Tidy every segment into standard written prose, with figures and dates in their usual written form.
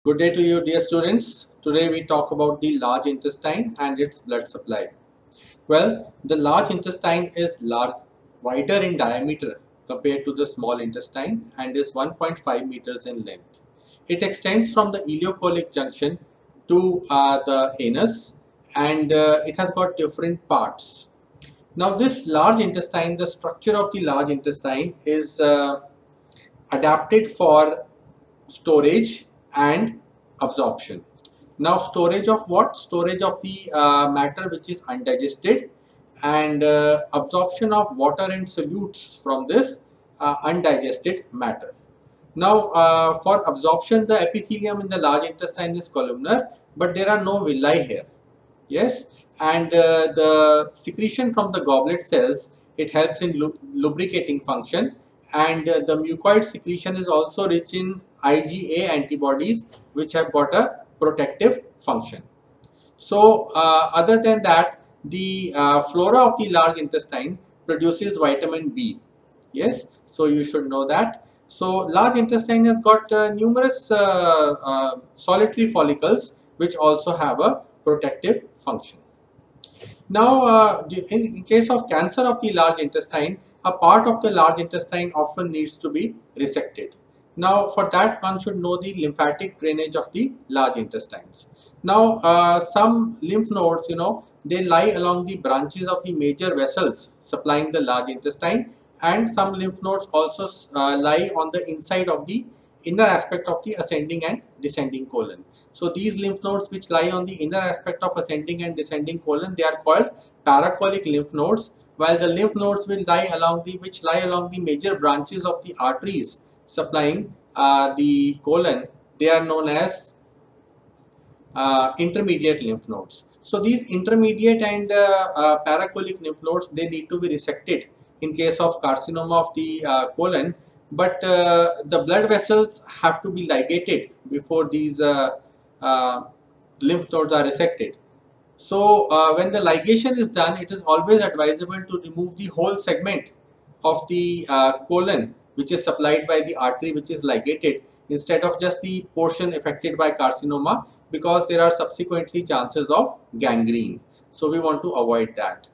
Good day to you, dear students. Today we talk about the large intestine and its blood supply. Well, the large intestine is wider in diameter compared to the small intestine and is 1.5 meters in length. It extends from the ileocolic junction to the anus, and it has got different parts. Now, this large intestine, the structure of the large intestine is adapted for storage and absorption. Now, storage of what? Storage of the matter which is undigested, and absorption of water and solutes from this undigested matter. Now, for absorption, the epithelium in the large intestine is columnar, but there are no villi here. Yes, and the secretion from the goblet cells, it helps in lubricating function, and the mucoid secretion is also rich in IgA antibodies which have got a protective function. So other than that, the flora of the large intestine produces vitamin B. Yes, so you should know that. So large intestine has got numerous solitary follicles which also have a protective function. Now, in case of cancer of the large intestine, a part of the large intestine often needs to be resected. Now, for that, one should know the lymphatic drainage of the large intestines. Now, some lymph nodes, they lie along the branches of the major vessels supplying the large intestine, and some lymph nodes also lie on the inside of the inner aspect of the ascending and descending colon. So these lymph nodes which lie on the inner aspect of ascending and descending colon, they are called paracolic lymph nodes, while the lymph nodes which lie along the major branches of the arteries supplying the colon, they are known as intermediate lymph nodes. So these intermediate and paracolic lymph nodes, they need to be resected in case of carcinoma of the colon, but the blood vessels have to be ligated before these lymph nodes are resected. So when the ligation is done, it is always advisable to remove the whole segment of the colon which is supplied by the artery which is ligated, instead of just the portion affected by carcinoma, because there are subsequently chances of gangrene. So we want to avoid that.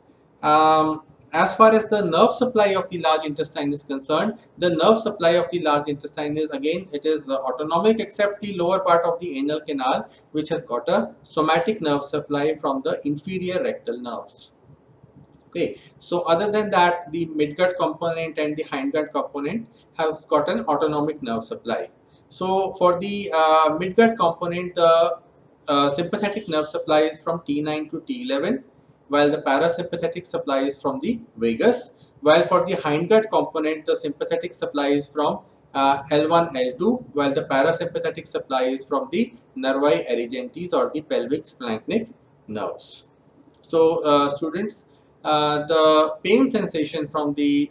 As far as the nerve supply of the large intestine is concerned, the nerve supply of the large intestine is, again, it is autonomic except the lower part of the anal canal, which has got a somatic nerve supply from the inferior rectal nerves. Okay, so other than that, the midgut component and the hindgut component has got an autonomic nerve supply. So for the midgut component, the sympathetic nerve supply is from T9 to T11, while the parasympathetic supply is from the vagus, while for the hindgut component, the sympathetic supply is from L1, L2, while the parasympathetic supply is from the nervi erigentes or the pelvic splanchnic nerves. So students, the pain sensation from the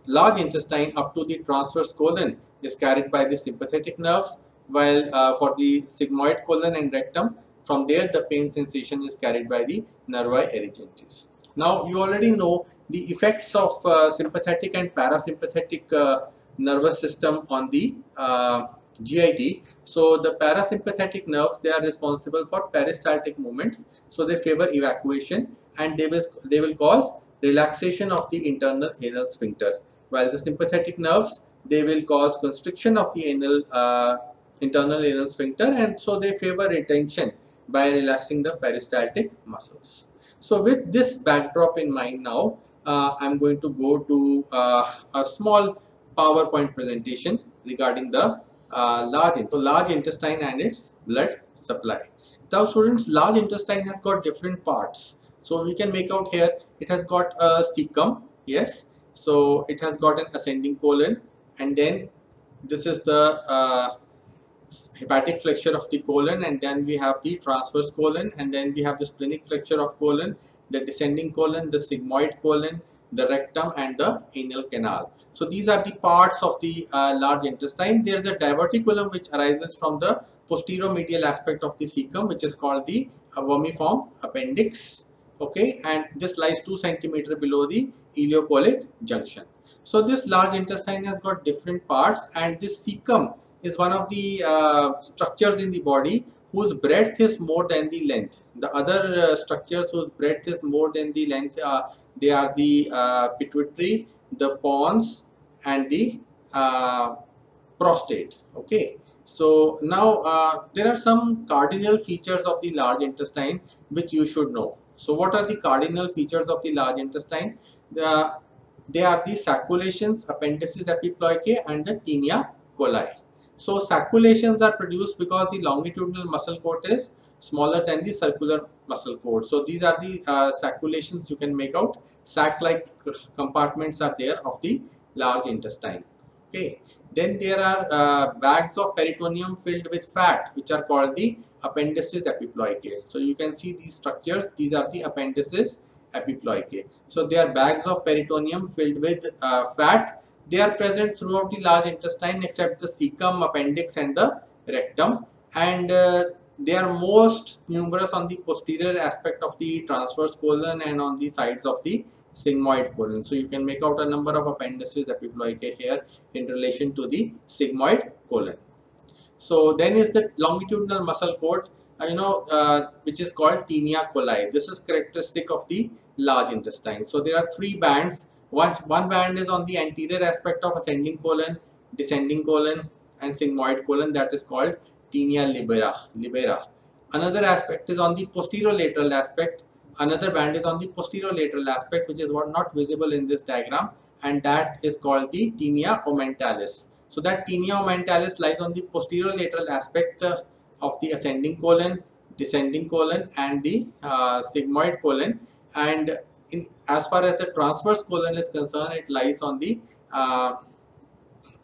large intestine up to the transverse colon is carried by the sympathetic nerves, while for the sigmoid colon and rectum, from there the pain sensation is carried by the nervi erigentes. Now you already know the effects of sympathetic and parasympathetic nervous system on the GIT. So the parasympathetic nerves, they are responsible for peristaltic movements, so they favor evacuation, and they will cause relaxation of the internal anal sphincter, while the sympathetic nerves, they will cause constriction of the internal anal sphincter, and so they favor retention by relaxing the peristaltic muscles. So with this backdrop in mind now, I'm going to go to a small PowerPoint presentation regarding the large intestine and its blood supply. Now students, large intestine has got different parts. So we can make out here, it has got a cecum, yes. So it has got an ascending colon, and then this is the hepatic flexure of the colon, and then we have the transverse colon, and then we have the splenic flexure of colon, the descending colon, the sigmoid colon, the rectum, and the anal canal. So these are the parts of the large intestine. There is a diverticulum which arises from the posteromedial aspect of the cecum, which is called the vermiform appendix. Okay, and this lies 2 centimeter below the ileocolic junction. So this large intestine has got different parts, and this cecum is one of the structures in the body whose breadth is more than the length. The other structures whose breadth is more than the length, they are the pituitary, the pons, and the uh, prostate. Okay. So now there are some cardinal features of the large intestine which you should know. So what are the cardinal features of the large intestine? They are the sacculations, appendices epiploicae, and the tinea coli. So sacculations are produced because the longitudinal muscle coat is smaller than the circular muscle coat. So these are the sacculations you can make out. Sac-like compartments are there of the large intestine. Okay. Then there are bags of peritoneum filled with fat, which are called the appendices epiploicae. So you can see these structures. These are the appendices epiploicae. So they are bags of peritoneum filled with fat. They are present throughout the large intestine except the cecum, appendix, and the rectum. And they are most numerous on the posterior aspect of the transverse colon and on the sides of the sigmoid colon. So you can make out a number of appendices epiploicae here in relation to the sigmoid colon. So then is the longitudinal muscle coat, which is called tinea coli. This is characteristic of the large intestine. So there are three bands. One band is on the anterior aspect of ascending colon, descending colon, and sigmoid colon. That is called tinea libera. Another aspect is on the posterolateral aspect. Another band is on the posterolateral aspect, which is not visible in this diagram, and that is called the tinea ommentalis. So that tinea ommentalis lies on the posterolateral aspect of the ascending colon, descending colon, and the sigmoid colon. And as far as the transverse colon is concerned, it lies on the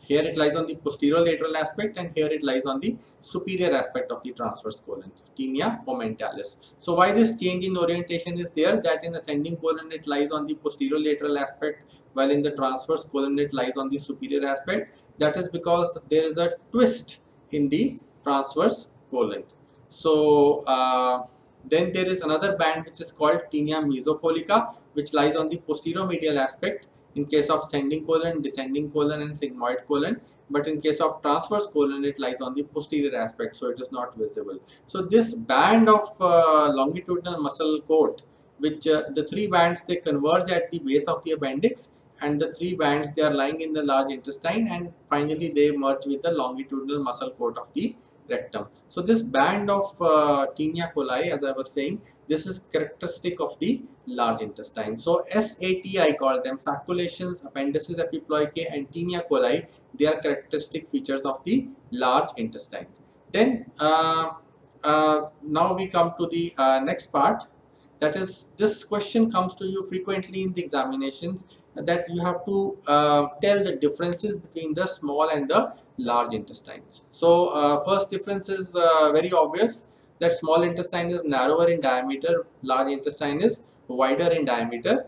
here it lies on the posterolateral aspect, and here it lies on the superior aspect of the transverse colon, tinea ommentalis. So why this change in orientation is there? That in ascending colon it lies on the posterolateral aspect, while in the transverse colon it lies on the superior aspect. That is because there is a twist in the transverse colon. So then there is another band which is called tinea mesocolica, which lies on the posteromedial aspect in case of ascending colon, descending colon, and sigmoid colon. But in case of transverse colon, it lies on the posterior aspect, so it is not visible. So this band of longitudinal muscle coat, which the three bands, they converge at the base of the appendix, and the three bands, they are lying in the large intestine, and finally they merge with the longitudinal muscle coat of the rectum. So this band of tinea coli, as I was saying, this is characteristic of the large intestine. So SAT, I call them, sacculations, appendices epiploicae, and tinea coli. They are characteristic features of the large intestine. Then now we come to the next part. That is, this question comes to you frequently in the examinations, that you have to tell the differences between the small and the large intestines. So first difference is very obvious, that small intestine is narrower in diameter, large intestine is wider in diameter.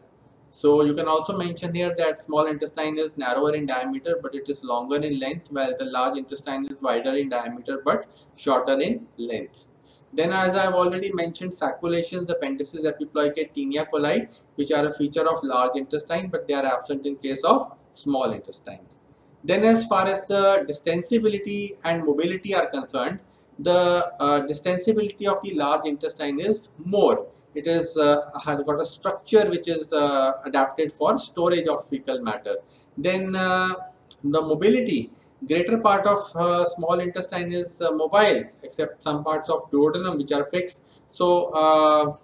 So you can also mention here that small intestine is narrower in diameter but it is longer in length, while the large intestine is wider in diameter but shorter in length. Then, as I have already mentioned, sacculations, appendices epiploicae, tinea coli, which are a feature of large intestine but they are absent in case of small intestine. Then as far as the distensibility and mobility are concerned, the distensibility of the large intestine is more. It is has got a structure which is adapted for storage of fecal matter. Then the mobility, greater part of small intestine is mobile, except some parts of duodenum which are fixed. So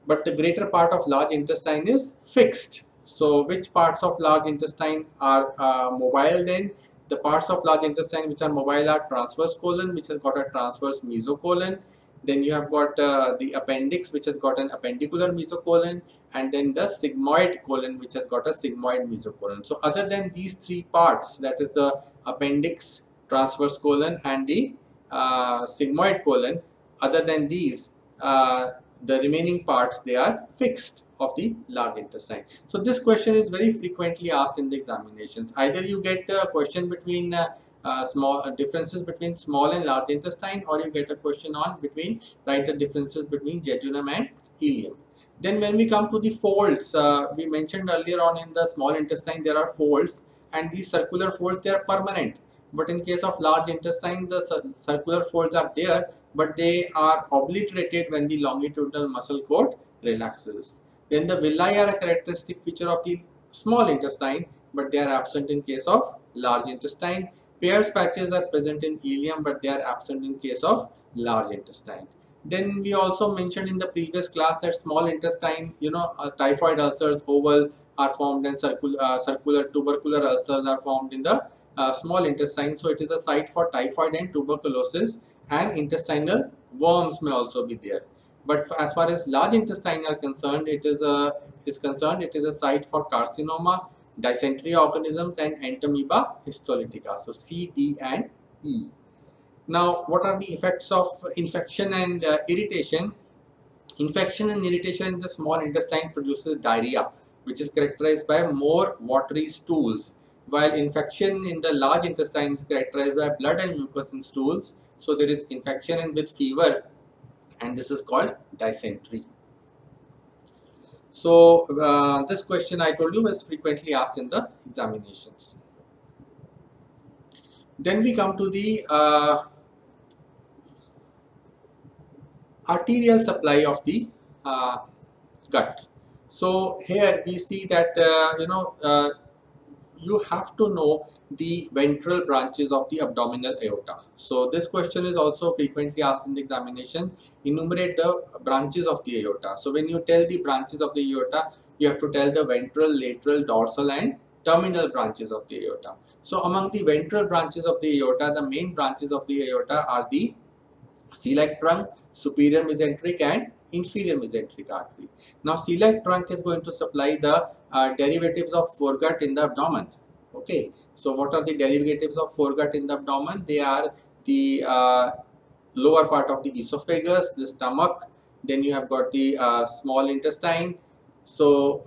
but the greater part of large intestine is fixed. So which parts of large intestine are mobile then? The parts of large intestine which are mobile are transverse colon, which has got a transverse mesocolon. Then you have got the appendix, which has got an appendicular mesocolon, and then the sigmoid colon, which has got a sigmoid mesocolon. So other than these three parts, that is the appendix, transverse colon, and the sigmoid colon, other than these, the remaining parts, they are fixed of the large intestine. So this question is very frequently asked in the examinations. Either you get a question between small differences between small and large intestine, or you get a question on write the differences between jejunum and ileum. Then when we come to the folds, we mentioned earlier on in the small intestine there are folds, and these circular folds, they are permanent. but in case of large intestine, the circular folds are there, but they are obliterated when the longitudinal muscle cord relaxes. Then the villi are a characteristic feature of the small intestine, but they are absent in case of large intestine. Pairs patches are present in ileum, but they are absent in case of large intestine. Then we also mentioned in the previous class that small intestine, typhoid ulcers, oval, are formed, and circular tubercular ulcers are formed in the small intestine. So it is a site for typhoid and tuberculosis, and intestinal worms may also be there. But as far as large intestine are concerned, it is a site for carcinoma, dysentery organisms, and entamoeba histolytica. So C, D, and E. Now, what are the effects of infection and irritation? Infection and irritation in the small intestine produces diarrhea, which is characterized by more watery stools, while infection in the large intestine is characterized by blood and mucus in stools. So there is infection and with fever, and this is called dysentery. So this question I told you was frequently asked in the examinations. Then we come to the arterial supply of the gut. So here we see that you have to know the ventral branches of the abdominal aorta. So this question is also frequently asked in the examination. Enumerate the branches of the aorta. So when you tell the branches of the aorta, you have to tell the ventral, lateral, dorsal, and terminal branches of the aorta. So among the ventral branches of the aorta, the main branches of the aorta are the celiac trunk, superior mesenteric, and inferior mesenteric artery. Now, celiac trunk is going to supply the derivatives of foregut in the abdomen. Okay, so what are the derivatives of foregut in the abdomen? They are the lower part of the esophagus, the stomach, then you have got the small intestine. So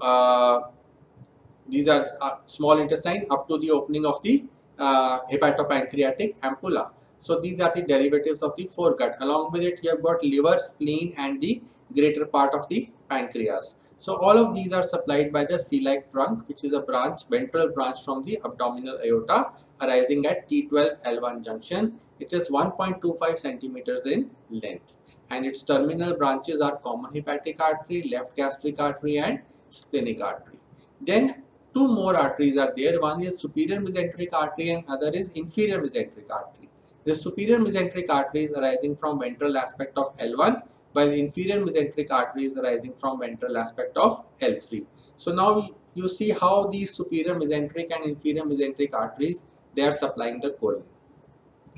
these are small intestine up to the opening of the hepatopancreatic ampulla. So these are the derivatives of the foregut. Along with it, you have got liver, spleen, and the greater part of the pancreas. So all of these are supplied by the celiac trunk, which is a ventral branch from the abdominal aorta, arising at T12-L1 junction. It is 1.25 centimeters in length, and its terminal branches are common hepatic artery, left gastric artery, and splenic artery. Then two more arteries are there. One is superior mesenteric artery, and other is inferior mesenteric artery. The superior mesenteric artery is arising from ventral aspect of L1, while inferior mesenteric artery is arising from ventral aspect of L3. So now you see how these superior mesenteric and inferior mesenteric arteries, they are supplying the colon.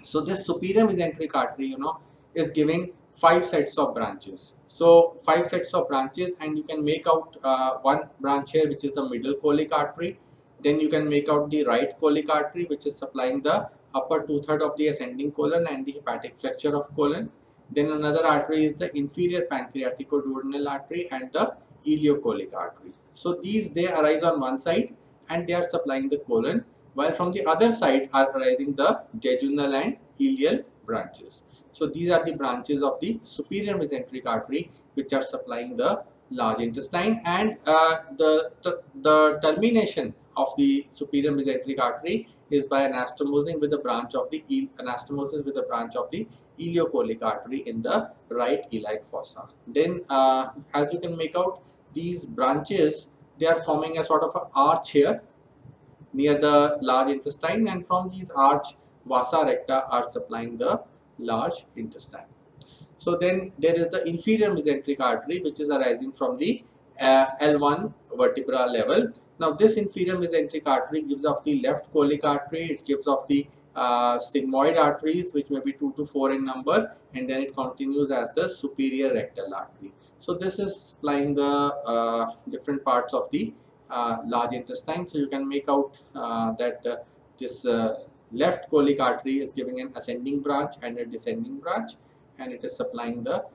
So this superior mesenteric artery, is giving 5 sets of branches. So 5 sets of branches, and you can make out one branch here, which is the middle colic artery. Then you can make out the right colic artery, which is supplying the upper 2/3 of the ascending colon and the hepatic flexure of colon. Then another artery is the inferior pancreaticoduodenal artery and the ileocolic artery. So these, they arise on one side and they are supplying the colon, while from the other side are arising the jejunal and ileal branches. So these are the branches of the superior mesenteric artery which are supplying the large intestine, and the termination of the superior mesenteric artery is by anastomosis with a branch of the ileocolic artery in the right iliac fossa. Then as you can make out, these branches, they are forming a sort of an arch here near the large intestine, and from these arch, vasa recta are supplying the large intestine. So then there is the inferior mesenteric artery which is arising from the L1 vertebra level. Now this inferior mesenteric artery gives off the left colic artery, it gives off the sigmoid arteries which may be 2 to 4 in number, and then it continues as the superior rectal artery. So this is supplying the different parts of the large intestine. So you can make out that this left colic artery is giving an ascending branch and a descending branch, and it is supplying the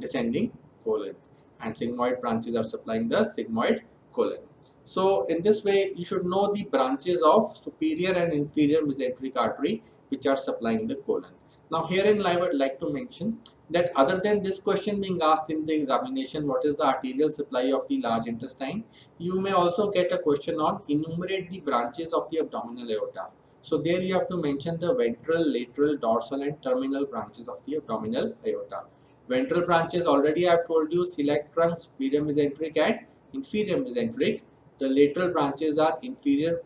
descending colon, and sigmoid branches are supplying the sigmoid colon. So in this way, you should know the branches of superior and inferior mesenteric artery which are supplying the colon. Now herein I would like to mention that other than this question being asked in the examination, what is the arterial supply of the large intestine, you may also get a question on enumerate the branches of the abdominal aorta. So there you have to mention the ventral, lateral, dorsal and terminal branches of the abdominal aorta. Ventral branches already I have told you: celiac trunk, superior mesenteric and inferior mesenteric. The lateral branches are inferior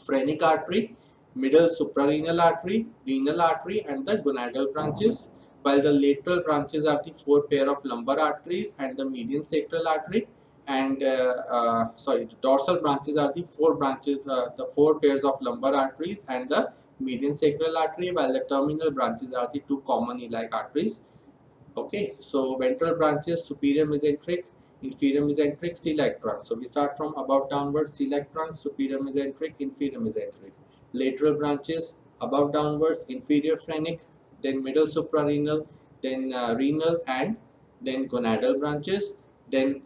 phrenic artery, middle suprarenal artery, renal artery and the gonadal branches, while the lateral branches are the four pair of lumbar arteries and the median sacral artery, and the dorsal branches are the four branches, the four pairs of lumbar arteries and the median sacral artery, while the terminal branches are the two common iliac arteries. Okay, so ventral branches: superior mesenteric, inferior mesenteric, celiac trunk. So we start from above downwards: celiac trunk, superior mesenteric, inferior mesenteric. Lateral branches: above downwards, inferior phrenic, then middle suprarenal, then renal and then gonadal branches. Then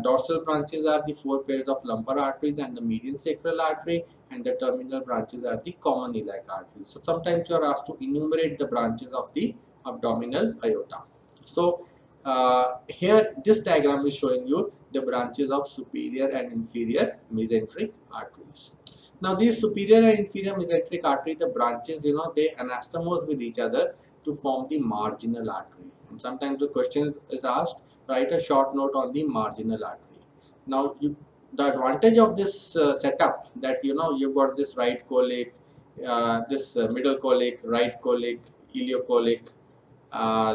dorsal branches are the four pairs of lumbar arteries and the median sacral artery, and the terminal branches are the common iliac arteries. So sometimes you are asked to enumerate the branches of the abdominal aorta. So here this diagram is showing you the branches of superior and inferior mesenteric arteries. Now these superior and inferior mesenteric artery, the branches, they anastomose with each other to form the marginal artery. And sometimes the question is asked, write a short note on the marginal artery. Now the advantage of this setup, that you've got this right colic, this middle colic, right colic, ileocolic,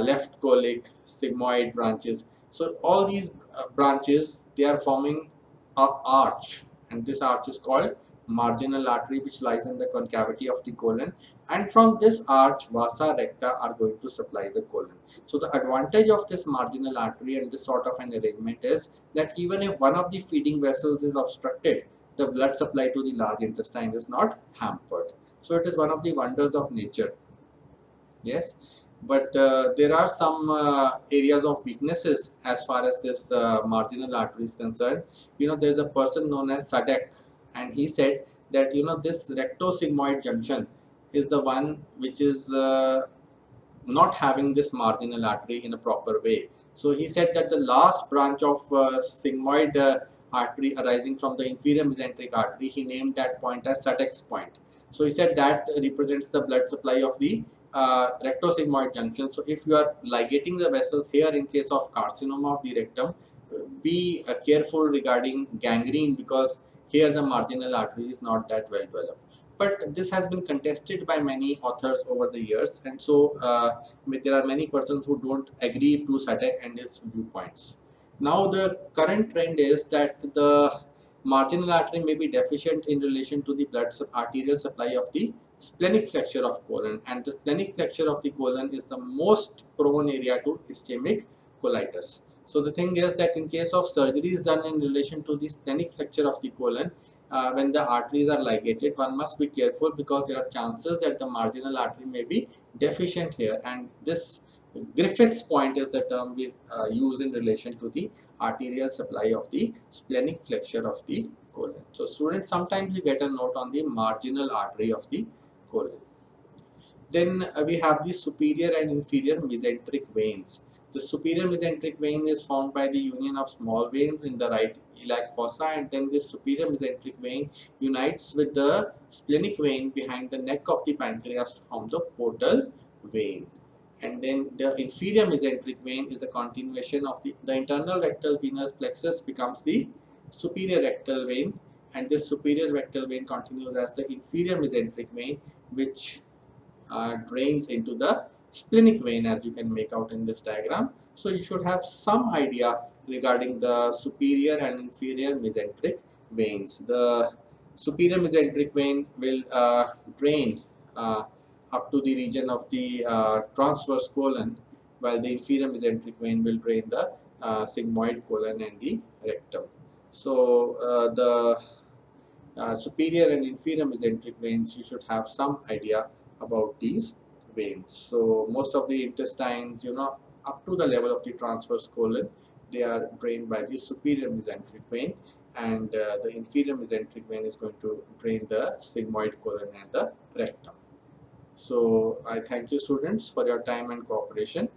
left colic, sigmoid branches. So all these branches, they are forming an arch, and this arch is called marginal artery, which lies in the concavity of the colon, and from this arch vasa recta are going to supply the colon. So the advantage of this marginal artery and this sort of an arrangement is that even if one of the feeding vessels is obstructed, the blood supply to the large intestine is not hampered. So it is one of the wonders of nature. Yes, but there are some areas of weaknesses as far as this marginal artery is concerned. There's a person known as Sadek, and he said that this rectosigmoid junction is the one which is not having this marginal artery in a proper way. So he said that the last branch of sigmoid artery arising from the inferior mesenteric artery, he named that point as Sadek's point. So he said that represents the blood supply of the rectosigmoid junction. So if you are ligating the vessels here in case of carcinoma of the rectum, be careful regarding gangrene, because here the marginal artery is not that well developed. But this has been contested by many authors over the years, and so there are many persons who don't agree to Sadek and his viewpoints. Now the current trend is that the marginal artery may be deficient in relation to the arterial supply of the splenic flexure of colon, and the splenic flexure of the colon is the most prone area to ischemic colitis. So the thing is that in case of surgeries done in relation to the splenic flexure of the colon, when the arteries are ligated, one must be careful, because there are chances that the marginal artery may be deficient here, and this Griffith's point is the term we use in relation to the arterial supply of the splenic flexure of the colon. So students, sometimes you get a note on the marginal artery of the colon. Then we have the superior and inferior mesenteric veins. The superior mesenteric vein is formed by the union of small veins in the right iliac fossa, and then this superior mesenteric vein unites with the splenic vein behind the neck of the pancreas to form the portal vein. And then the inferior mesenteric vein is a continuation of the internal rectal venous plexus becomes the superior rectal vein, and this superior rectal vein continues as the inferior mesenteric vein, which drains into the splenic vein, as you can make out in this diagram. So you should have some idea regarding the superior and inferior mesenteric veins. The superior mesenteric vein will drain up to the region of the transverse colon, while the inferior mesenteric vein will drain the sigmoid colon and the rectum. So the superior and inferior mesenteric veins, you should have some idea about these veins. So most of the intestines, up to the level of the transverse colon, they are drained by the superior mesenteric vein, and the inferior mesenteric vein is going to drain the sigmoid colon and the rectum. So I thank you students for your time and cooperation,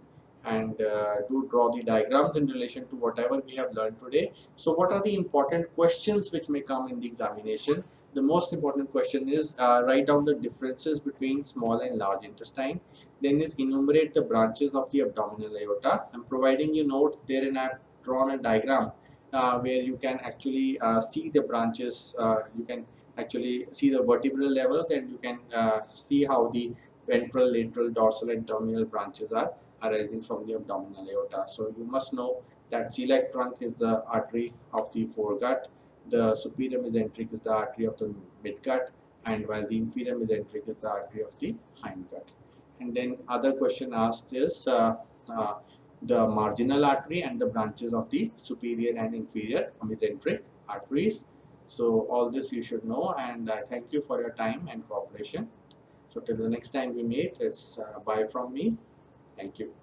and do draw the diagrams in relation to whatever we have learned today. So what are the important questions which may come in the examination? the most important question is write down the differences between small and large intestine. Then is enumerate the branches of the abdominal aorta. I'm providing you notes there, and I've drawn a diagram where you can actually see the branches. You can actually see the vertebral levels, and you can see how the ventral, lateral, dorsal, and terminal branches are arising from the abdominal aorta. So you must know that celiac trunk is the artery of the foregut, the superior mesenteric is the artery of the midgut, and while the inferior mesenteric is the artery of the hindgut. And then other question asked is the marginal artery and the branches of the superior and inferior mesenteric arteries. So all this you should know, and I thank you for your time and cooperation. So till the next time we meet, it's bye from me. Thank you.